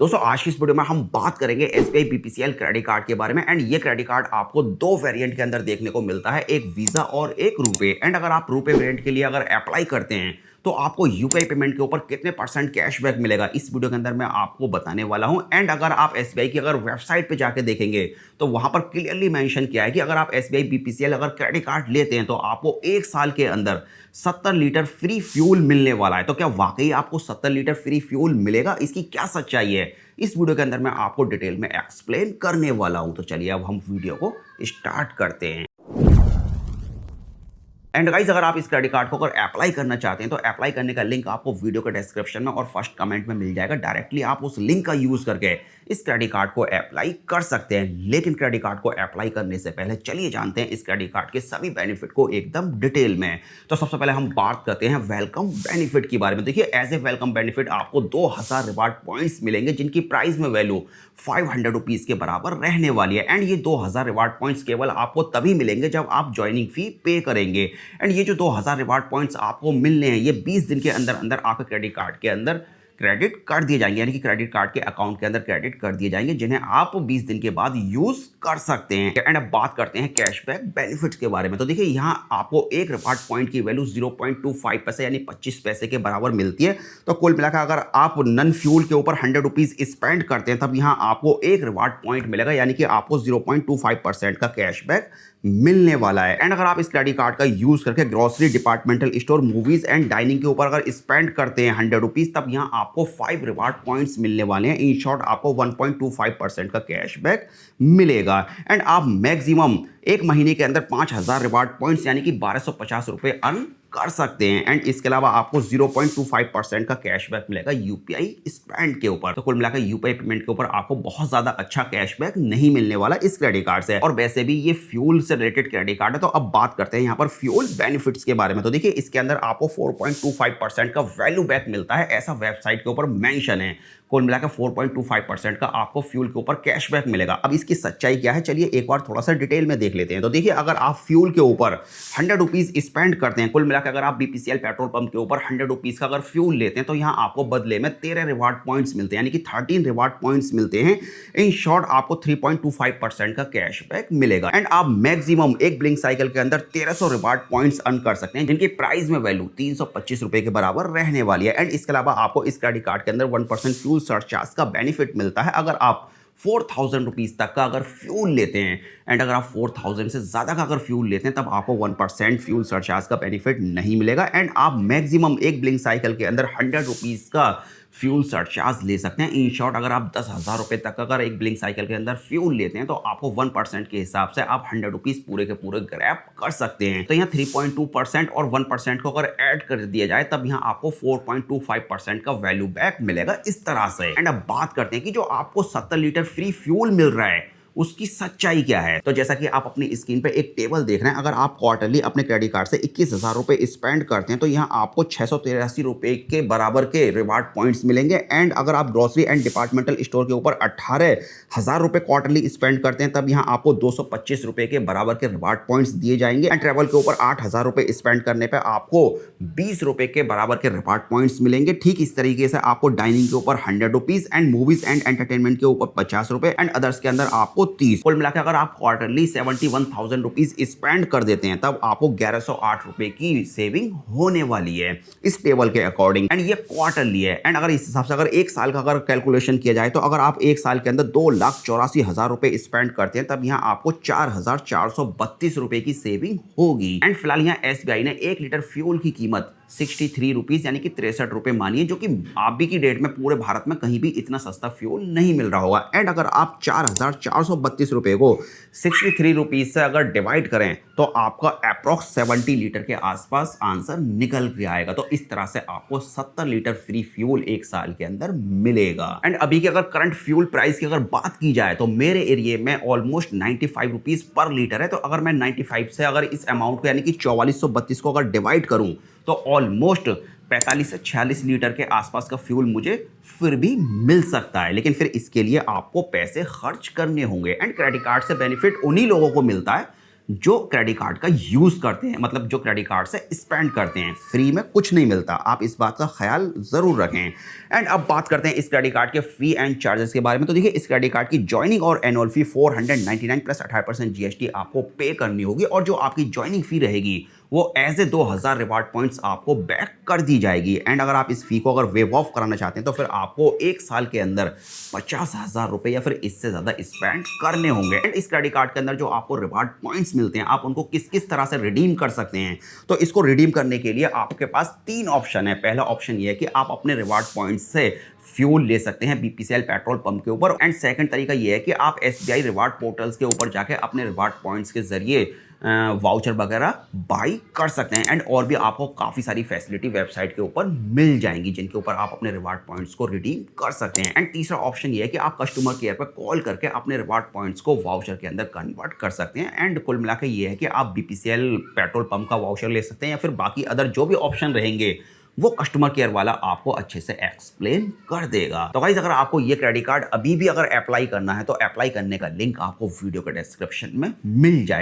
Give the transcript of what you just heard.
दोस्तों आज की इस वीडियो में हम बात करेंगे एसबीआई बीपीसीएल क्रेडिट कार्ड के बारे में। एंड ये क्रेडिट कार्ड आपको दो वेरिएंट के अंदर देखने को मिलता है, एक वीजा और एक रुपए। एंड अगर आप रुपए वेरिएंट के लिए अगर अप्लाई करते हैं तो आपको यूपीआई पेमेंट के ऊपर कितने परसेंट कैशबैक मिलेगा इस वीडियो के अंदर मैं आपको बताने वाला हूं। एंड अगर आप एसबीआई की अगर वेबसाइट पे जाके देखेंगे तो वहां पर क्लियरली मेंशन किया है कि अगर आप एसबीआई बीपीसीएल अगर क्रेडिट कार्ड लेते हैं तो आपको एक साल के अंदर 70 लीटर फ्री फ्यूल मिलने वाला है। तो क्या वाकई आपको 70 लीटर फ्री फ्यूल मिलेगा? इसकी क्या सच्चाई है इस वीडियो के अंदर मैं आपको डिटेल में एक्सप्लेन करने वाला हूं। तो चलिए अब हम वीडियो को स्टार्ट करते हैं। एंड गाइस अगर आप इस क्रेडिट कार्ड को अगर अप्लाई करना चाहते हैं तो अप्लाई करने का लिंक आपको वीडियो के डिस्क्रिप्शन में और फर्स्ट कमेंट में मिल जाएगा। डायरेक्टली आप उस लिंक का यूज करके इस क्रेडिट कार्ड को अप्लाई कर सकते हैं। लेकिन क्रेडिट कार्ड को अप्लाई करने से पहले चलिए जानते हैं इस क्रेडिट कार्ड के सभी बेनिफिट को एकदम डिटेल में। तो सबसे पहले हम बात करते हैं वेलकम बेनिफिट के बारे में। देखिए एज ए वेलकम बेनिफिट आपको 2000 रिवार्ड पॉइंट्स मिलेंगे जिनकी प्राइस में वैल्यू 500 रुपीज के बराबर रहने वाली है। एंड ये 2000 रिवार्ड पॉइंट्स केवल आपको तभी मिलेंगे जब आप ज्वाइनिंग फी पे करेंगे। एंड ये जो 2000 रिवार्ड पॉइंट्स आपको मिलने हैं ये 20 दिन के अंदर अंदर आपके क्रेडिट कार्ड के अंदर क्रेडिट कर दिए जाएंगे, यानी कि क्रेडिट कार्ड के अकाउंट के अंदर क्रेडिट कर दिए जाएंगे जिन्हें आप 20 दिन के बाद यूज कर सकते हैं। एंड अब बात करते हैं कैशबैक बेनिफिट्स के बारे में। तो देखिए यहाँ आपको एक रिवार्ड पॉइंट की वैल्यू 0.25 पैसे यानी 25 पैसे के बराबर मिलती है। तो कुल मिलाकर अगर आप नन फ्यूल के ऊपर 100 रुपीज स्पेंड करते हैं तब यहाँ आपको एक रिवार्ड पॉइंट मिलेगा, यानी कि आपको 0.25% का कैशबैक मिलने वाला है। एंड अगर आप इस क्रेडिट कार्ड का यूज करके grocery, departmental store, movies and dining के ऊपर अगर स्पेंड करते हैं 100 रुपीज तब यहाँ आपको 5 रिवार्ड पॉइंट्स मिलने वाले हैं। इन शॉर्ट आपको 1.25% का कैशबैक मिलेगा। एंड आप मैक्सिमम एक महीने के अंदर 5000 रिवार्ड पॉइंट्स यानी कि 1250 रुपए अर्न कर सकते हैं। एंड इसके अलावा आपको 0.25% का कैशबैक मिलेगा यूपीआई स्पेंड के ऊपर। तो कुल मिलाकर यूपीआई पेमेंट के ऊपर आपको बहुत ज्यादा अच्छा कैशबैक नहीं मिलने वाला इस क्रेडिट कार्ड से। और वैसे भी ये फ्यूल से रिलेटेड क्रेडिट कार्ड है। तो अब बात करते हैं यहाँ पर फ्यूल बेनिफिट्स के बारे में। तो देखिए इसके अंदर आपको 4.25% का वैल्यू बैक मिलता है, ऐसा वेबसाइट के ऊपर मेंशन है। कुल मिलाकर 4.25% का आपको फ्यूल के ऊपर कैशबैक मिलेगा। अब इसकी सच्चाई क्या है चलिए एक बार थोड़ा सा डिटेल में देख लेते हैं। तो देखिए अगर आप फ्यूल के ऊपर 100 रुपीज स्पेंड करते हैं, कुल मिलाकर अगर आप बीपीसीएल पेट्रोल पंप के ऊपर 100 रुपीज का अगर फ्यूल लेते हैं तो यहाँ आपको बदले में 13 रिवार्ड पॉइंट्स मिलते हैं, यानी कि 13 रिवार्ड पॉइंट्स मिलते हैं। इन शॉर्ट आपको 3.25% का कैशबैक मिलेगा। एंड आप मैक्सिमम एक ब्लिंक साइकिल के अंदर 1300 रिवार्ड पॉइंट्स अर्न कर सकते हैं जिनकी प्राइस में वैल्यू 325 रुपए के बराबर रहने वाली है। एंड इसके अलावा आपको इस क्रेडिट कार्ड के अंदर 1% फ्यूल सरचार्ज का बेनिफिट मिलता है अगर आप 4000 रुपीज तक का अगर फ्यूल लेते हैं। एंड अगर आप 4000 से ज्यादा का अगर फ्यूल लेते हैं तब आपको 1% फ्यूल सरचार्ज का बेनिफिट नहीं मिलेगा। एंड आप मैक्सिमम एक ब्लिंक साइकिल के अंदर 100 रुपीज का फ्यूल सरचार्ज ले सकते हैं। इन शॉर्ट अगर आप 10,000 रुपए तक अगर एक ब्लिंक साइकिल के अंदर फ्यूल लेते हैं तो आपको 1% के हिसाब से आप 100 रुपीज पूरे के पूरे ग्रैब कर सकते हैं। तो यहाँ 3.2% और 1% को अगर ऐड कर दिया जाए तब यहाँ आपको 4.25% का वैल्यू बैक मिलेगा इस तरह से। एंड अब बात करते हैं कि जो आपको 70 लीटर फ्री फ्यूल मिल रहा है उसकी सच्चाई क्या है। तो जैसा कि आप अपनी स्क्रीन पे एक टेबल देख रहे हैं, अगर आप क्वार्टरली अपने क्रेडिट कार्ड से 21,000 रुपए स्पेंड करते हैं तो यहाँ आपको 683 रुपए के बराबर के रिवार्ड पॉइंट्स मिलेंगे। एंड अगर आप ग्रोसरी एंड डिपार्टमेंटल स्टोर के ऊपर 18,000 रुपए क्वार्टरली स्पेंड करते हैं तब यहाँ आपको 225 रुपए के बराबर के रिवार्ड पॉइंट्स दिए जाएंगे। एंड ट्रेवल के ऊपर 8,000 रुपए स्पेंड करने पर आपको 20 रुपए के बराबर के रिवार्ड पॉइंट्स मिलेंगे। ठीक इस तरीके से आपको डाइनिंग के ऊपर 100 rupees and movies and entertainment के ऊपर 50 रुपए एंड अदर्स के अंदर आपको 30। कुल मिलाकर अगर आप क्वार्टरली 71,000 रुपीज स्पेंड कर देते हैं तब आपको 1108 रुपए की सेविंग होने वाली है इस टेबल के अकॉर्डिंग। एंड ये क्वार्टरली है। एंड अगर इस हिसाब से अगर एक साल का अगर कैलकुलेशन किया जाए तो अगर आप एक साल के अंदर 2,84,000 रुपए स्पेंड करते हैं तब यहाँ आपको 4,432 रुपए की सेविंग होगी। एंड फिलहाल यहाँ एसबीआई ने 1 लीटर फ्यूल की कीमत 63 रुपीज यानी कि 63 रुपए मानिए, जो कि अभी की डेट में पूरे भारत में कहीं भी इतना सस्ता फ्यूल नहीं मिल रहा होगा। एंड अगर आप 4,432 रुपए को 63 रुपीज से अगर डिवाइड करें तो आपका अप्रॉक्स 70 लीटर के आसपास आंसर निकल के आएगा। तो इस तरह से आपको 70 लीटर फ्री फ्यूल एक साल के अंदर मिलेगा। एंड अभी की अगर करंट फ्यूल प्राइस की अगर बात की जाए तो मेरे एरिया में ऑलमोस्ट 95 रुपीज पर लीटर है। तो अगर मैं 95 से अगर इस अमाउंट को यानी कि 4432 को अगर डिवाइड करूं तो ऑलमोस्ट 45 से 46 लीटर के आसपास का फ्यूल मुझे फिर भी मिल सकता है। लेकिन फिर इसके लिए आपको पैसे खर्च करने होंगे। एंड क्रेडिट कार्ड से बेनिफिट उन्हीं लोगों को मिलता है जो क्रेडिट कार्ड का यूज करते हैं, मतलब जो क्रेडिट कार्ड से स्पेंड करते हैं, फ्री में कुछ नहीं मिलता, आप इस बात का ख्याल जरूर रखें। एंड अब बात करते हैं इस क्रेडिट कार्ड के फी एंड चार्जेस के बारे में। तो देखिए, इस क्रेडिट कार्ड की ज्वाइनिंग और एनुअल फी 499 प्लस 18% जीएसटी आपको पे करनी होगी, और जो आपकी ज्वाइनिंग फी रहेगी वो एज ए 2000 रिवार्ड पॉइंट्स आपको बैक कर दी जाएगी। एंड अगर आप इस फी को अगर वेव ऑफ कराना चाहते हैं तो फिर आपको एक साल के अंदर 50,000 रुपए या फिर इससे ज्यादा स्पेंड करने होंगे। एंड इस क्रेडिट कार्ड के अंदर जो आपको रिवार्ड पॉइंट्स मिलते हैं, आप उनको किस किस तरह से रिडीम कर सकते हैं। तो इसको रिडीम करने के लिए आपके पास 3 ऑप्शन है। पहला ऑप्शन ये है कि आप अपने रिवार्ड पॉइंट्स से फ्यूल ले सकते हैं बीपीसीएल पेट्रोल पंप के ऊपर। एंड सेकंड तरीका ये है कि आप एसबीआई रिवार्ड पोर्टल्स के ऊपर जाके अपने रिवार्ड पॉइंट्स के जरिए वाउचर वगैरह बाई कर सकते हैं। एंड और भी आपको काफ़ी सारी फैसिलिटी वेबसाइट के ऊपर मिल जाएंगी जिनके ऊपर आप अपने रिवार्ड पॉइंट्स को रिडीम कर सकते हैं। एंड तीसरा ऑप्शन ये है कि आप कस्टमर केयर पर कॉल करके अपने रिवार्ड पॉइंट्स को वाउचर के अंदर कन्वर्ट कर सकते हैं। एंड कुल मिला के ये है कि आप बीपीसीएल पेट्रोल पंप का वाउचर ले सकते हैं या फिर बाकी अदर जो भी ऑप्शन रहेंगे वो कस्टमर केयर वाला आपको अच्छे से एक्सप्लेन कर देगा। तो गाइस, अगर आपको ये क्रेडिट कार्ड अभी भी अगर अप्लाई करना है तो अप्लाई करने का लिंक आपको वीडियो के डिस्क्रिप्शन में मिल जाएगा।